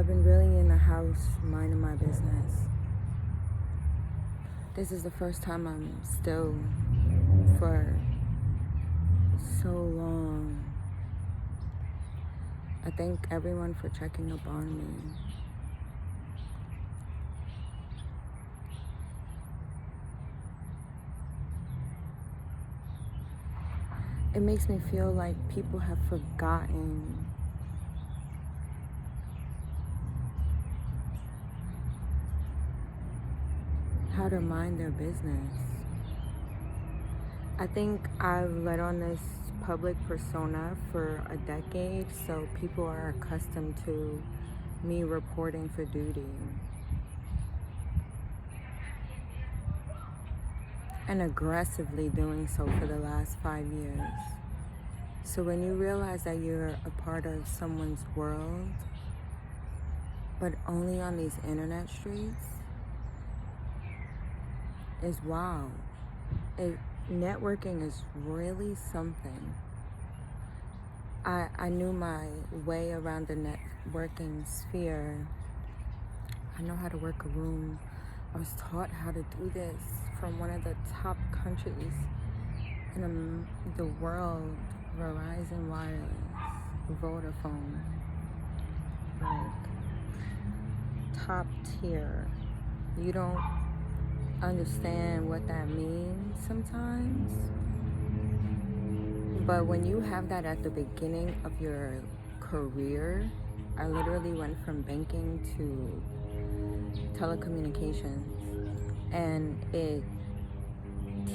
I've been really in the house minding my business. This is the first time I'm still for so long. I thank everyone for checking up on me. It makes me feel like people have forgotten how to mind their business. I think I've led on this public persona for a decade, so people are accustomed to me reporting for duty and aggressively doing so for the last 5 years. So when you realize that you're a part of someone's world, but only on these internet streets, is wow. Networking is really something. I knew my way around the networking sphere. I know how to work a room. I was taught how to do this from one of the top countries in the world, Verizon Wireless, Vodafone, like top tier. You don't understand what that means sometimes, but when you have that at the beginning of your career, I literally went from banking to telecommunications, and it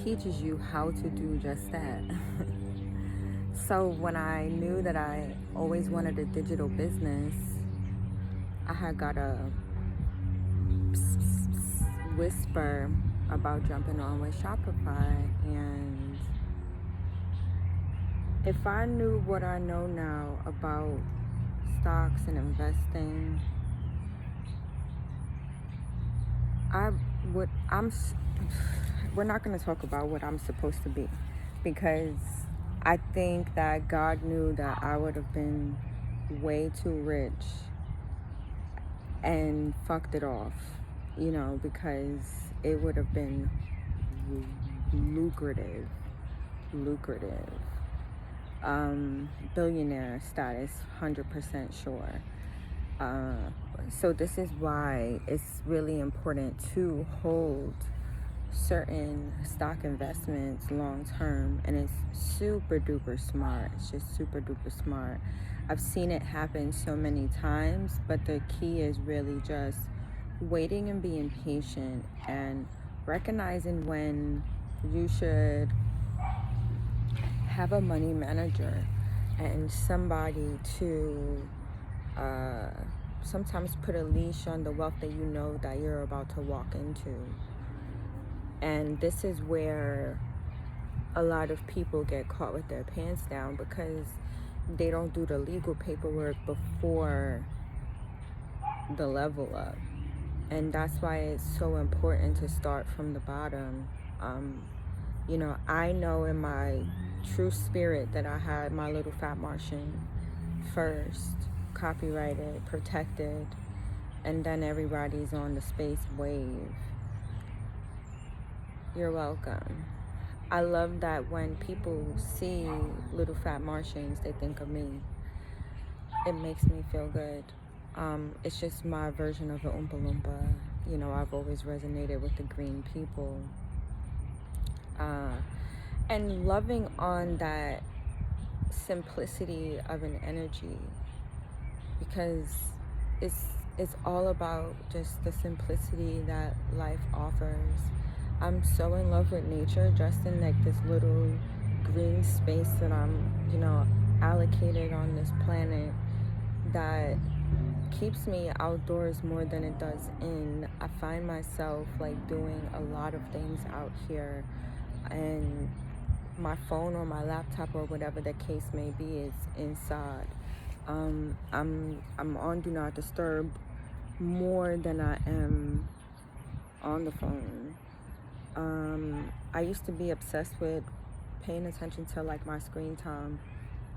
teaches you how to do just that. So when I knew that I always wanted a digital business, I had got a whisper about jumping on with Shopify, and if I knew what I know now about stocks and investing, we're not going to talk about what I'm supposed to be, because I think that God knew that I would have been way too rich and fucked it off, because it would have been lucrative. Billionaire status, 100% sure. So this is why it's really important to hold certain stock investments long term, and it's super duper smart. It's just super duper smart. I've seen it happen so many times, but the key is really just waiting and being patient and recognizing when you should have a money manager and somebody to sometimes put a leash on the wealth that you know that you're about to walk into. And this is where a lot of people get caught with their pants down, because they don't do the legal paperwork before the level up. And that's why it's so important to start from the bottom. I know in my true spirit that I had my little fat Martian first, copyrighted, protected, and then everybody's on the space wave. You're welcome. I love that when people see little fat Martians, they think of me. It makes me feel good. It's just my version of an Oompa Loompa. I've always resonated with the green people. And loving on that simplicity of an energy, because it's all about just the simplicity that life offers. I'm so in love with nature, just in like this little green space that I'm, allocated on this planet, that keeps me outdoors more than it does in. I find myself like doing a lot of things out here, and my phone or my laptop or whatever the case may be is inside. I'm on Do Not Disturb more than I am on the phone. I used to be obsessed with paying attention to like my screen time,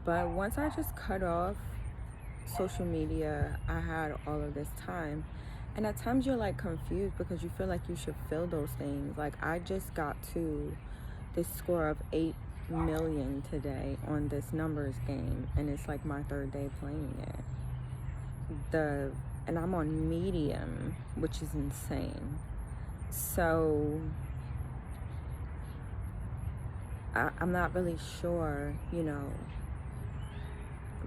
but once I just cut off social media, I had all of this time. And at times you're like confused because you feel like you should feel those things. Like I just got to this score of 8 million today on this numbers game, and it's like my third day playing it. And I'm on medium, which is insane. So I'm not really sure,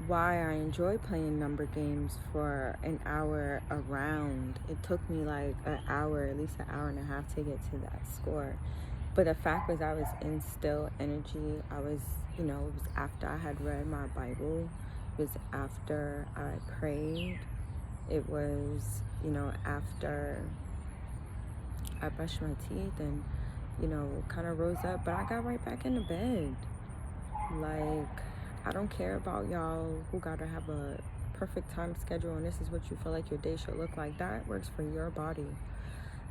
why I enjoy playing number games for an hour a round. It took me like an hour, at least an hour and a half to get to that score. But the fact was, I was in still energy. I was, it was after I had read my Bible. It was after I prayed. It was, after I brushed my teeth and, kind of rose up. But I got right back into bed. Like, I don't care about y'all who gotta have a perfect time schedule and this is what you feel like your day should look like. That works for your body.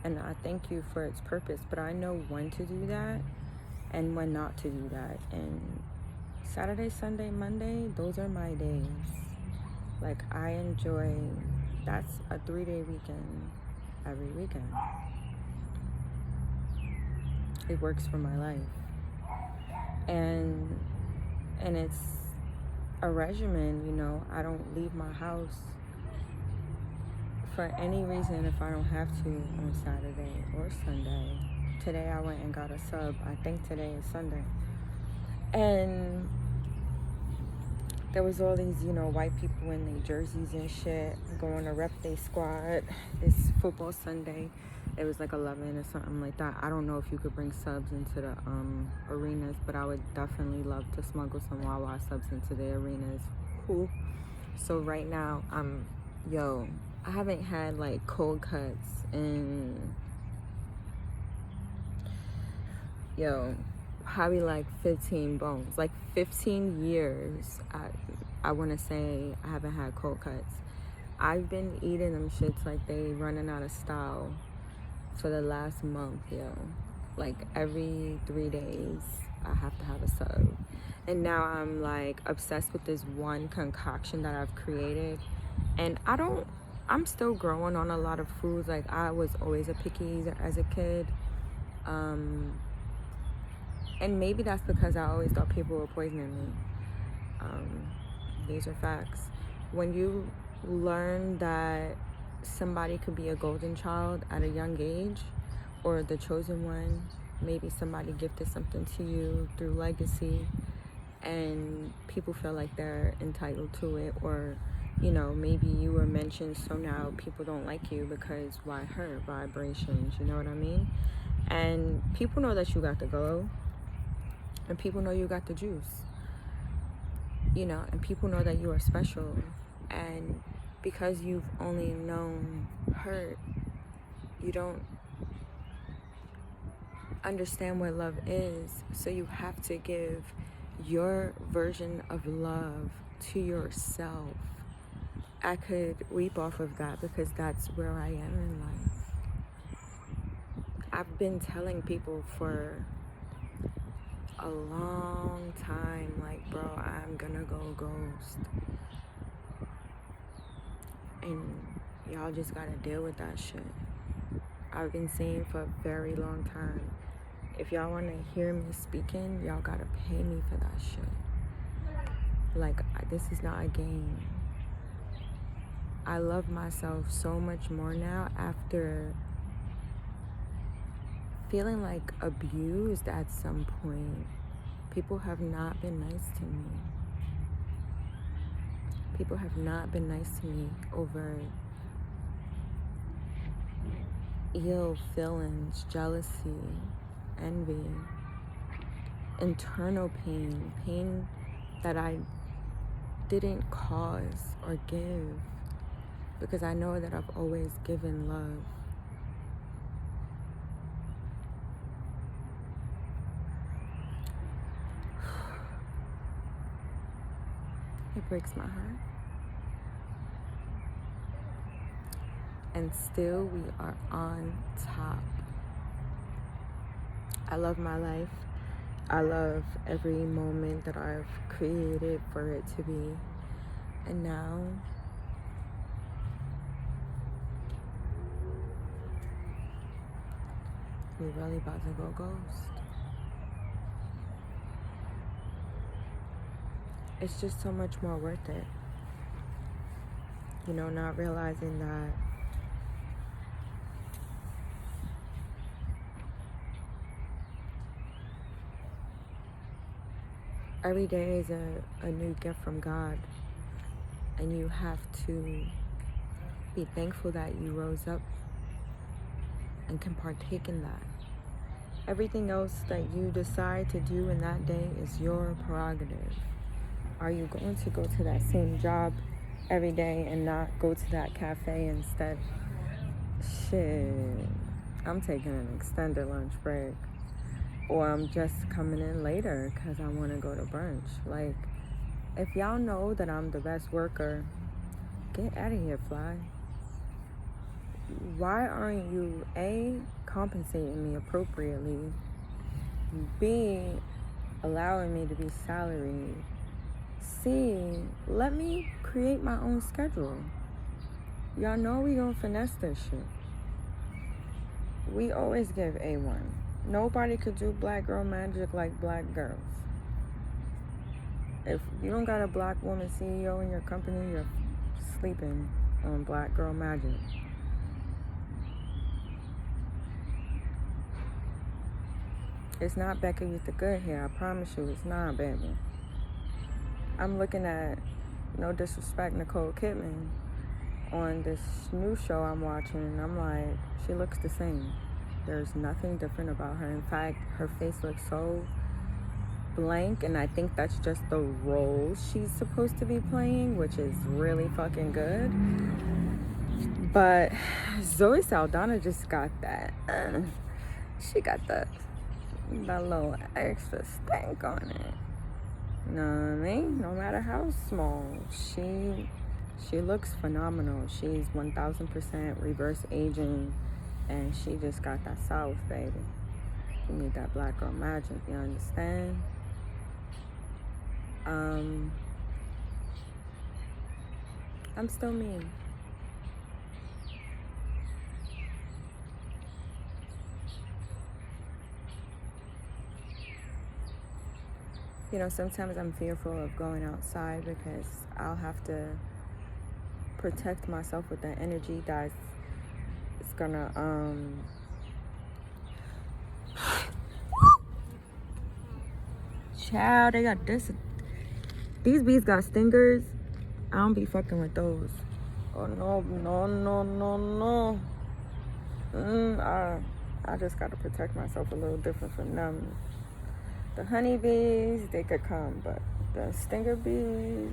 And I thank you for its purpose. But I know when to do that and when not to do that. And Saturday, Sunday, Monday, those are my days. Like, I enjoy, that's a 3-day weekend every weekend. It works for my life. And it's a regimen, I don't leave my house for any reason if I don't have to on Saturday or Sunday. Today I went and got a sub. I think today is Sunday. And there was all these, white people in their jerseys and shit going to rep their squad. It's football Sunday. It was like 11 or something like that. I don't know if you could bring subs into the arenas, but I would definitely love to smuggle some Wawa subs into the arenas. Cool. So right now, I haven't had like cold cuts in, probably like 15 bones. Like 15 years, I want to say I haven't had cold cuts. I've been eating them shits like they running out of style for the last month, like every 3 days I have to have a sub. And now I'm like obsessed with this one concoction that I've created. And I'm still growing on a lot of foods. Like I was always a picky eater as a kid. And maybe that's because I always thought people were poisoning me. These are facts. When you learn that somebody could be a golden child at a young age, or the chosen one, maybe somebody gifted something to you through legacy, and people feel like they're entitled to it, or maybe you were mentioned, so now people don't like you because why her vibrations, you know what I mean? And people know that you got the glow, and people know you got the juice, and people know that you are special. And because you've only known hurt, you don't understand what love is. So you have to give your version of love to yourself. I could weep off of that because that's where I am in life. I've been telling people for a long time, like, bro, I'm gonna go ghost. And y'all just gotta deal with that shit. I've been saying for a very long time, if y'all wanna hear me speaking, y'all gotta pay me for that shit. Like, this is not a game. I love myself so much more now after feeling like abused at some point. People have not been nice to me. People have not been nice to me over ill feelings, jealousy, envy, internal pain that I didn't cause or give, because I know that I've always given love. It breaks my heart. And still we are on top. I love my life. I love every moment that I've created for it to be. And now we really about to go ghost. It's just so much more worth it. You know, not realizing that every day is a new gift from God. And you have to be thankful that you rose up and can partake in that. Everything else that you decide to do in that day is your prerogative. Are you going to go to that same job every day and not go to that cafe instead? Shit, I'm taking an extended lunch break. Or I'm just coming in later because I want to go to brunch. Like, if y'all know that I'm the best worker, get out of here, fly. Why aren't you, A, compensating me appropriately, B, allowing me to be salaried, C, let me create my own schedule. Y'all know we gonna finesse this shit. We always give A1. Nobody could do black girl magic like black girls. If you don't got a black woman CEO in your company, you're sleeping on black girl magic. It's not Becca with the good hair. I promise you, it's not, baby. I'm looking at, no disrespect, Nicole Kidman on this new show I'm watching, and I'm like, she looks the same. There's nothing different about her. In fact, her face looks so blank, and I think that's just the role she's supposed to be playing, which is really fucking good. But Zoe Saldana just got that. She got that little extra stank on it. You know what I mean? No matter how small, she looks phenomenal. She's 1000% reverse aging, and she just got that South, baby. You need that black girl magic, you understand? I'm still me. You know, sometimes I'm fearful of going outside because I'll have to protect myself with the energy that's gonna child, they got this. These bees got stingers. I don't be fucking with those. Oh no. I just gotta protect myself a little different from them. The honeybees, they could come, but the stinger bees,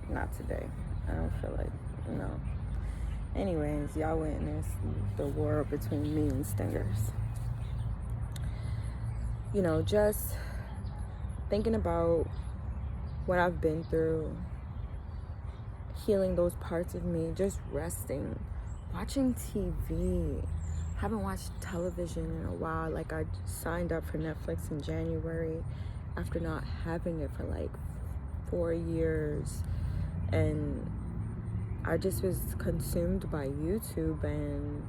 not today. I don't feel like, no. Anyways, y'all witnessed the war between me and stingers. You know, just thinking about what I've been through, healing those parts of me, just resting, watching TV. Haven't watched television in a while. Like, I signed up for Netflix in January after not having it for like 4 years, and I just was consumed by YouTube and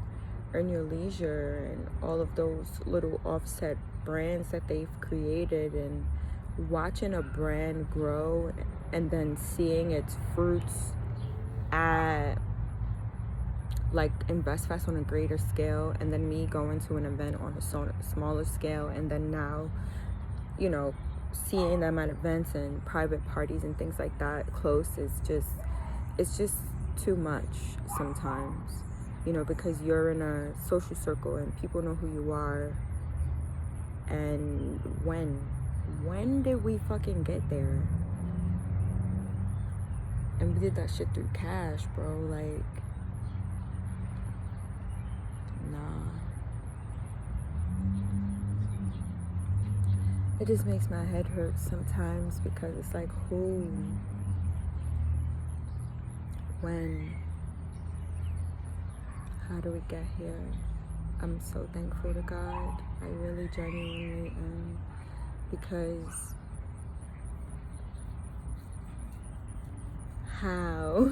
Earn Your Leisure and all of those little offset brands that they've created, and watching a brand grow and then seeing its fruits at like InvestFest on a greater scale, and then me going to an event on a smaller scale, and then now, you know, seeing them at events and private parties and things like that close is just, it's just too much sometimes, you know, because you're in a social circle and people know who you are. And when did we fucking get there? And we did that shit through cash, bro. Like, nah. It just makes my head hurt sometimes because it's like, who? When? How do we get here? I'm so thankful to God. I really genuinely am. Because how?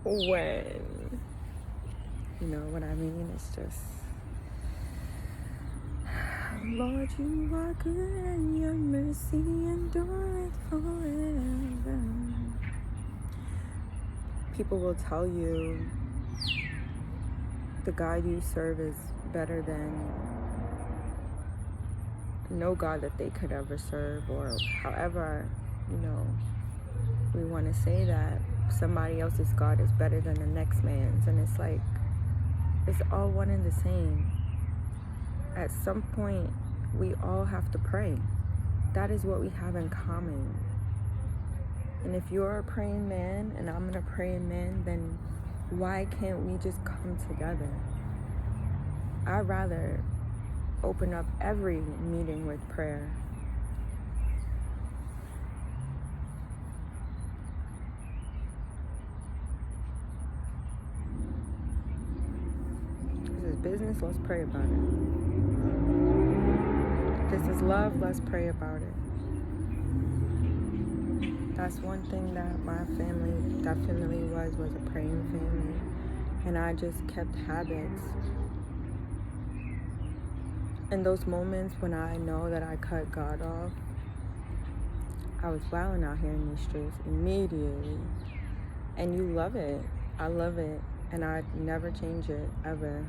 When? You know what I mean? It's just, Lord, you are good and your mercy endureth forever. People will tell you the God you serve is better than no God that they could ever serve, or however, we want to say that somebody else's God is better than the next man's. And it's like, it's all one and the same. At some point, we all have to pray. That is what we have in common. And if you're a praying man and I'm a praying man, then why can't we just come together? I'd rather open up every meeting with prayer. This is business, let's pray about it. This is love, let's pray about it. That's one thing that my family definitely was a praying family. And I just kept habits. In those moments when I know that I cut God off, I was wilding out here in these streets immediately. And you love it. I love it. And I'd never change it, ever.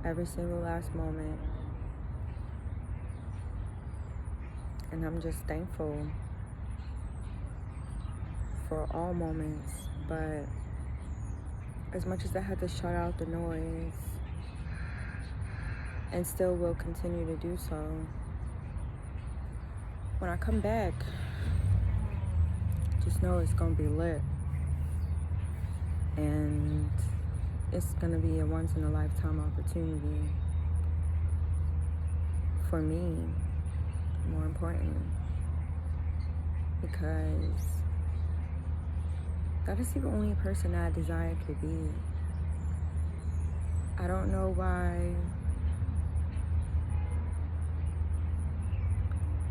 Every single last moment. And I'm just thankful for all moments. But as much as I had to shut out the noise, and still will continue to do so, when I come back, just know it's gonna be lit. And it's gonna be a once-in-a-lifetime opportunity for me, more importantly, because that is the only person I desire to be. I don't know why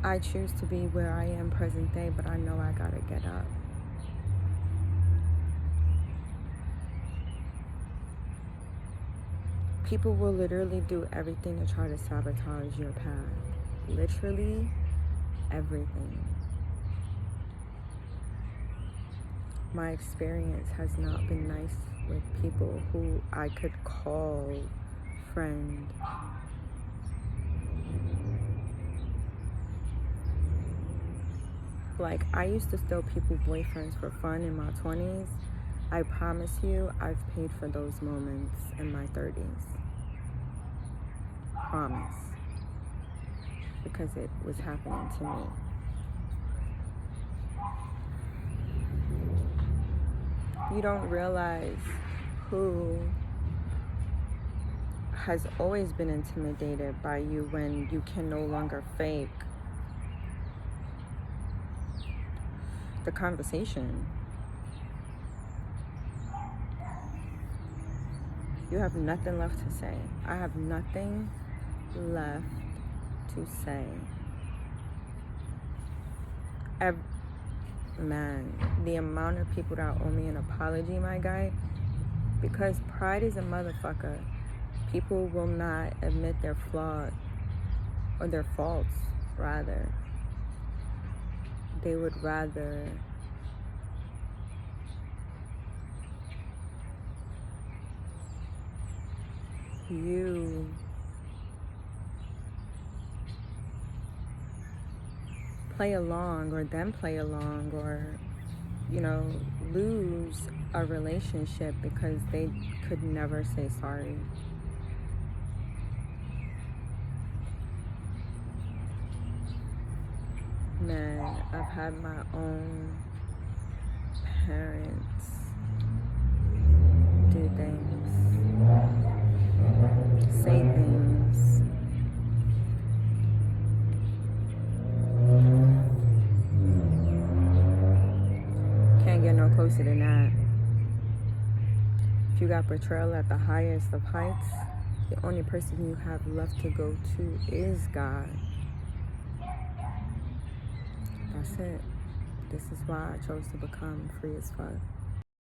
I choose to be where I am present day, but I know I gotta get up. People will literally do everything to try to sabotage your path. Literally everything. My experience has not been nice with people who I could call friend. Like, I used to steal people's boyfriends for fun in my 20s. I promise you, I've paid for those moments in my 30s. Promise. Because it was happening to me. You don't realize who has always been intimidated by you when you can no longer fake the conversation. You have nothing left to say. I have nothing left to say. Man, the amount of people that owe me an apology, my guy, because pride is a motherfucker. People will not admit their flaws, or their faults, rather. They would rather you play along, or them play along, or, lose a relationship because they could never say sorry. Man, I've had my own parents do things, say things. Can't get no closer than that. If you got betrayal at the highest of heights, the only person you have left to go to is God. That's it. This is why I chose to become free as fuck.